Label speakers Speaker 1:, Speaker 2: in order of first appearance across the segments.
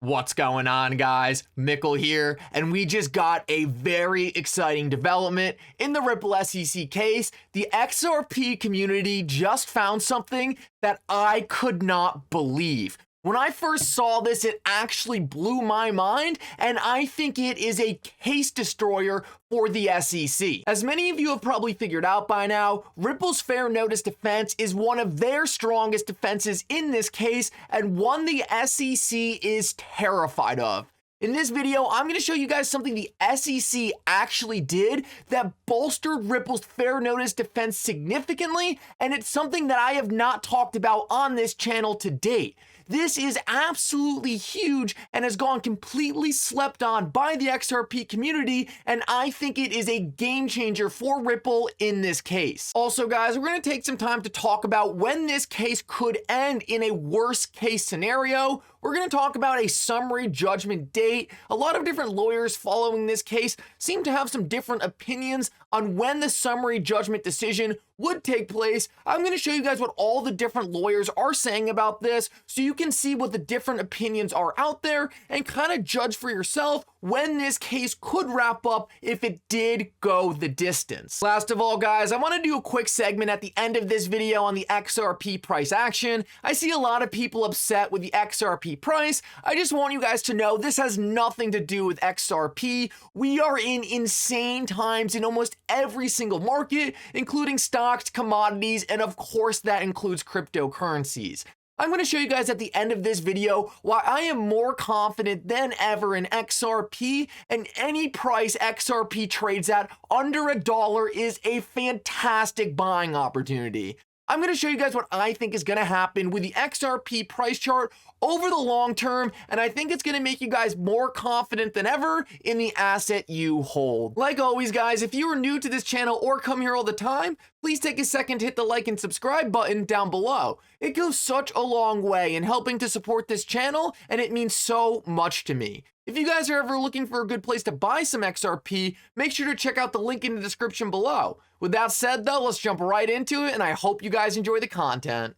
Speaker 1: What's going on, guys? Mickle here, and we just got a very exciting development in the Ripple SEC case. The XRP community just found something that I could not believe. When I first saw this, it actually blew my mind, and I think it is a case destroyer for the SEC. As many of you have probably figured out by now, Ripple's fair notice defense is one of their strongest defenses in this case, and one the SEC is terrified of. In this video, I'm going to show you guys something the SEC actually did that bolstered Ripple's fair notice defense significantly, and it's something that I have not talked about on this channel to date. This is absolutely huge and has gone completely slept on by the XRP community, and I think it is a game changer for Ripple in this case. Also, guys, we're going to take some time to talk about when this case could end in a worst case scenario. We're going to talk about a summary judgment date. A lot of different lawyers following this case seem to have some different opinions on when the summary judgment decision would take place. I'm going to show you guys what all the different lawyers are saying about this so you can see what the different opinions are out there and kind of judge for yourself when this case could wrap up if it did go the distance. Last of all, guys, I want to do a quick segment at the end of this video on the XRP price action. I see a lot of people upset with the XRP price. I just want you guys to know this has nothing to do with XRP. We are in insane times in almost every single market, including stocks, commodities, and of course that includes cryptocurrencies. I'm going to show you guys at the end of this video why I am more confident than ever in XRP, and any price XRP trades at under $1 is a fantastic buying opportunity. I'm going to show you guys what I think is going to happen with the XRP price chart over the long term, and I think it's going to make you guys more confident than ever in the asset you hold. Like always, guys, if you are new to this channel or come here all the time, please take a second to hit the like and subscribe button down below. It goes such a long way in helping to support this channel, and it means so much to me. If you guys are ever looking for a good place to buy some XRP, make sure to check out the link in the description below. With that said, though, let's jump right into it, and I hope you guys enjoy the content.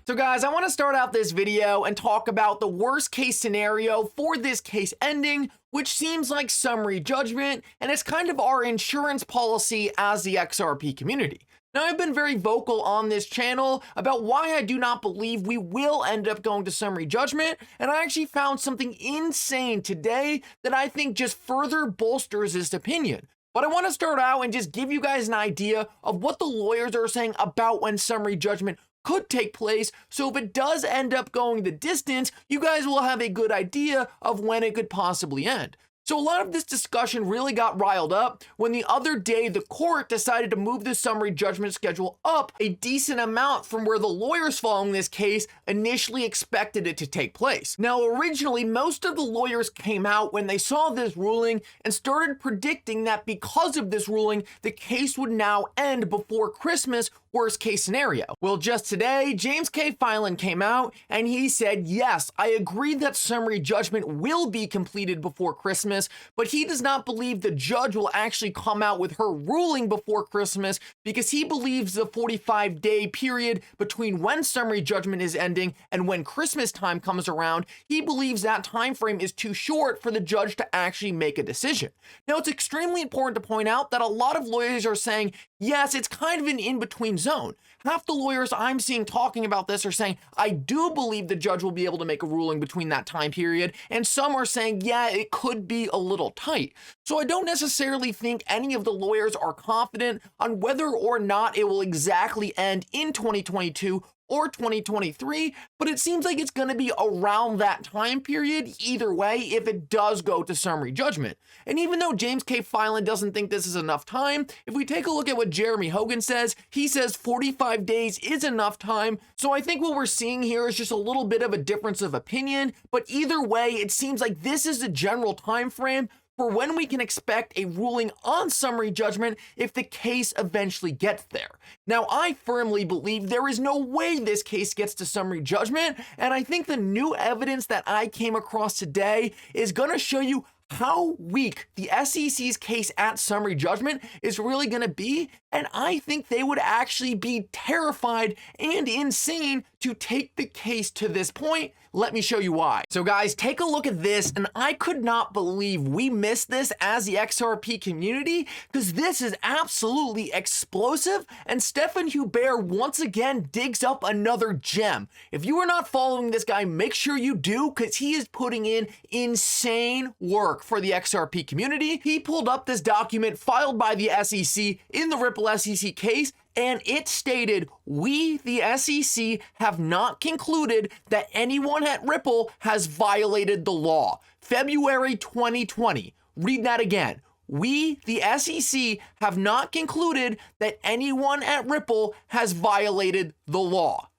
Speaker 1: So guys, I want to start out this video and talk about the worst case scenario for this case ending, which seems like summary judgment, and it's kind of our insurance policy as the XRP community. Now, I've been very vocal on this channel about why I do not believe we will end up going to summary judgment, and I actually found something insane today that I think just further bolsters this opinion. But I want to start out and just give you guys an idea of what the lawyers are saying about when summary judgment could take place, so if it does end up going the distance, you guys will have a good idea of when it could possibly end. So a lot of this discussion really got riled up when the other day the court decided to move the summary judgment schedule up a decent amount from where the lawyers following this case initially expected it to take place. Now, originally, most of the lawyers came out when they saw this ruling and started predicting that because of this ruling, the case would now end before Christmas, worst case scenario. Well, just today, James K. Filan came out and he said, yes, I agree that summary judgment will be completed before Christmas, but he does not believe the judge will actually come out with her ruling before Christmas because he believes the 45-day period between when summary judgment is ending and when Christmas time comes around, he believes that time frame is too short for the judge to actually make a decision. Now, it's extremely important to point out that a lot of lawyers are saying, yes, it's kind of an in-between zone. Half the lawyers I'm seeing talking about this are saying, I do believe the judge will be able to make a ruling between that time period, and some are saying, yeah, it could be a little tight. So I don't necessarily think any of the lawyers are confident on whether or not it will exactly end in 2022 or 2023, but it seems like it's going to be around that time period either way if it does go to summary judgment. And even though James K. Filan doesn't think this is enough time, if we take a look at what Jeremy Hogan says, he says 45 days is enough time. So I think what we're seeing here is just a little bit of a difference of opinion, but either way, it seems like this is the general time frame for when we can expect a ruling on summary judgment if the case eventually gets there. Now, I firmly believe there is no way this case gets to summary judgment, and I think the new evidence that I came across today is going to show you how weak the SEC's case at summary judgment is really going to be, and I think they would actually be terrified and insane to take the case to this point. Let me show you why. So guys, take a look at this, and I could not believe we missed this as the XRP community, because this is absolutely explosive, and Stephan Hubert once again digs up another gem. If you are not following this guy, make sure you do, because he is putting in insane work for the XRP community. He pulled up this document filed by the SEC in the Ripple SEC case, and it stated, "We, the SEC, have not concluded that anyone at Ripple has violated the law." February 2020. Read that again. "We, the SEC, have not concluded that anyone at Ripple has violated the law."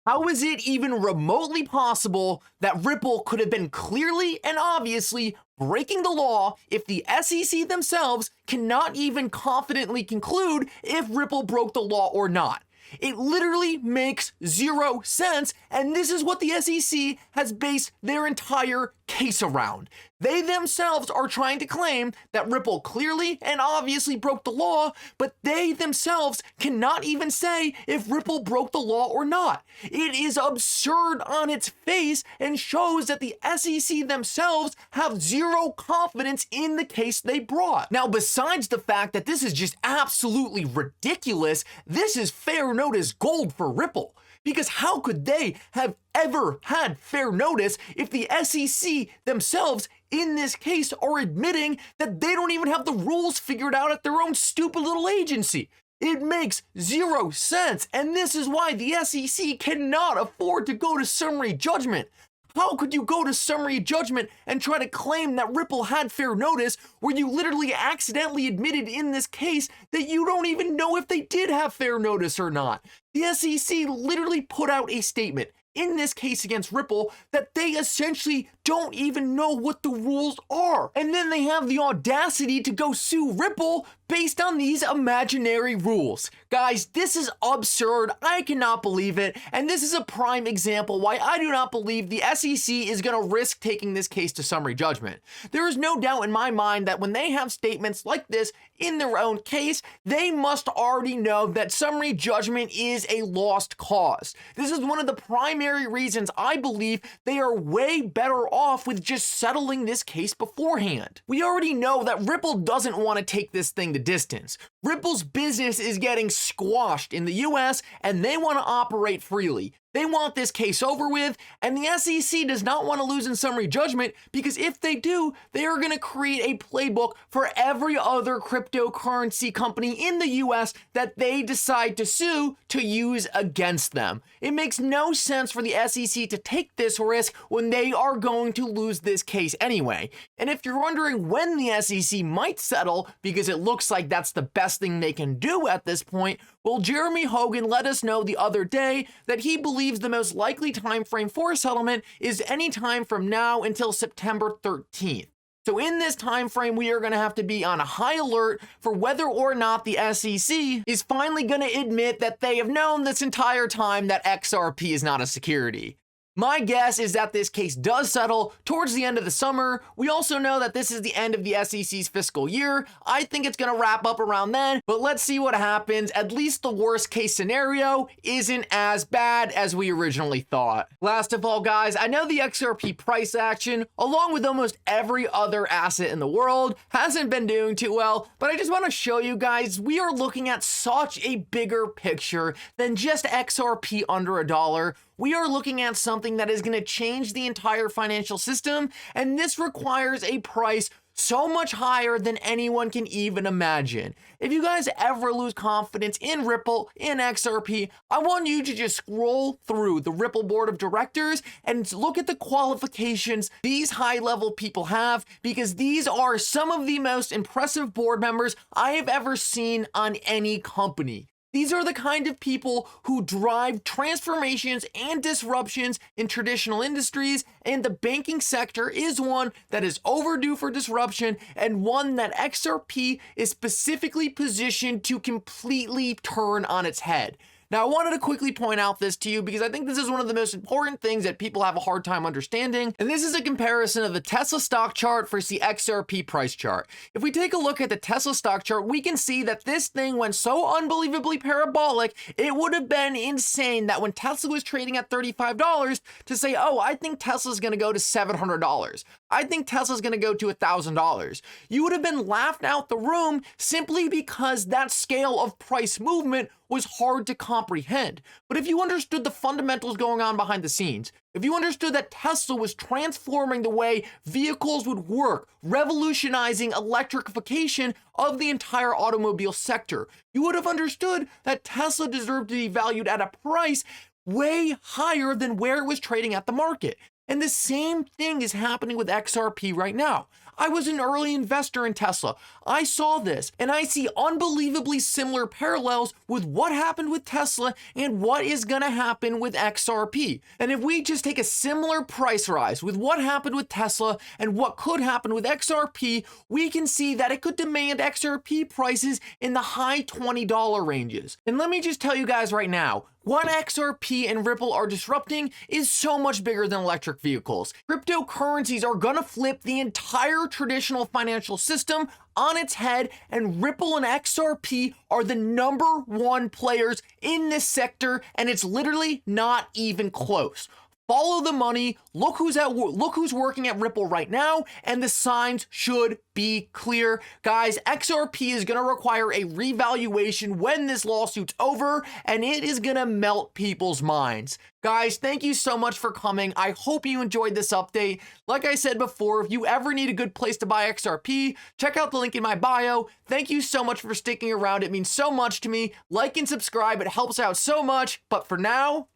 Speaker 1: How is it even remotely possible that Ripple could have been clearly and obviously breaking the law if the SEC themselves cannot even confidently conclude if Ripple broke the law or not? It literally makes zero sense, and this is what the SEC has based their entire case around. They themselves are trying to claim that Ripple clearly and obviously broke the law, but they themselves cannot even say if Ripple broke the law or not. It is absurd on its face and shows that the SEC themselves have zero confidence in the case they brought. Now, besides the fact that this is just absolutely ridiculous, this is fair notice gold for Ripple. Because how could they have ever had fair notice if the SEC themselves in this case are admitting that they don't even have the rules figured out at their own stupid little agency? It makes zero sense, and this is why the SEC cannot afford to go to summary judgment. How could you go to summary judgment and try to claim that Ripple had fair notice where you literally accidentally admitted in this case that you don't even know if they did have fair notice or not? The SEC literally put out a statement in this case against Ripple that they essentially don't even know what the rules are. And then they have the audacity to go sue Ripple based on these imaginary rules. Guys, this is absurd. I cannot believe it. And this is a prime example why I do not believe the SEC is going to risk taking this case to summary judgment. There is no doubt in my mind that when they have statements like this in their own case, they must already know that summary judgment is a lost cause. This is one of the primary reasons I believe they are way better off with just settling this case beforehand. We already know that Ripple doesn't want to take this thing to distance. Ripple's business is getting squashed in the US, and they want to operate freely. They want this case over with, and the SEC does not want to lose in summary judgment, because if they do, they are going to create a playbook for every other cryptocurrency company in the US that they decide to sue to use against them. It makes no sense for the SEC to take this risk when they are going to lose this case anyway. And if you're wondering when the SEC might settle, because it looks like that's the best thing they can do at this point, well, Jeremy Hogan let us know the other day that he believes the most likely time frame for settlement is any time from now until September 13th. So in this time frame, we are going to have to be on a high alert for whether or not the SEC is finally going to admit that they have known this entire time that XRP is not a security. My guess is that this case does settle towards the end of the summer. We also know that this is the end of the SEC's fiscal year. I think it's going to wrap up around then, but let's see what happens. At least the worst case scenario isn't as bad as we originally thought. Last of all, guys, I know the XRP price action, along with almost every other asset in the world, hasn't been doing too well, but I just want to show you guys we are looking at such a bigger picture than just XRP under $1. We are looking at something that is going to change the entire financial system, and this requires a price so much higher than anyone can even imagine. If you guys ever lose confidence in Ripple, in XRP, I want you to just scroll through the Ripple board of directors and look at the qualifications these high-level people have, because these are some of the most impressive board members I have ever seen on any company. These are the kind of people who drive transformations and disruptions in traditional industries, and the banking sector is one that is overdue for disruption, and one that XRP is specifically positioned to completely turn on its head. Now, I wanted to quickly point out this to you because I think this is one of the most important things that people have a hard time understanding. And this is a comparison of the Tesla stock chart versus the XRP price chart. If we take a look at the Tesla stock chart, we can see that this thing went so unbelievably parabolic, it would have been insane that when Tesla was trading at $35 to say, oh, I think Tesla's going to go to $700. I think Tesla's going to go to $1,000. You would have been laughed out the room simply because that scale of price movement was hard to comprehend. But if you understood the fundamentals going on behind the scenes, if you understood that Tesla was transforming the way vehicles would work, revolutionizing electrification of the entire automobile sector, you would have understood that Tesla deserved to be valued at a price way higher than where it was trading at the market. And the same thing is happening with XRP right now. I was an early investor in Tesla. I saw this, and I see unbelievably similar parallels with what happened with Tesla and what is going to happen with XRP. And if we just take a similar price rise with what happened with Tesla and what could happen with XRP, we can see that it could demand XRP prices in the high $20 ranges. And let me just tell you guys right now, what XRP and Ripple are disrupting is so much bigger than electric vehicles. Cryptocurrencies are gonna flip the entire traditional financial system on its head, and Ripple and XRP are the #1 players in this sector, and it's literally not even close. Follow the money, look who's working at Ripple right now, and the signs should be clear. Guys, XRP is gonna require a revaluation when this lawsuit's over, and it is gonna melt people's minds. Guys, thank you so much for coming. I hope you enjoyed this update. Like I said before, if you ever need a good place to buy XRP, check out the link in my bio. Thank you so much for sticking around. It means so much to me. Like and subscribe, it helps out so much. But for now,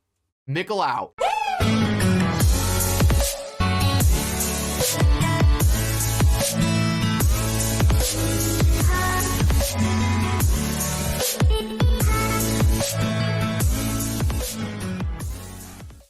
Speaker 1: Mickle out.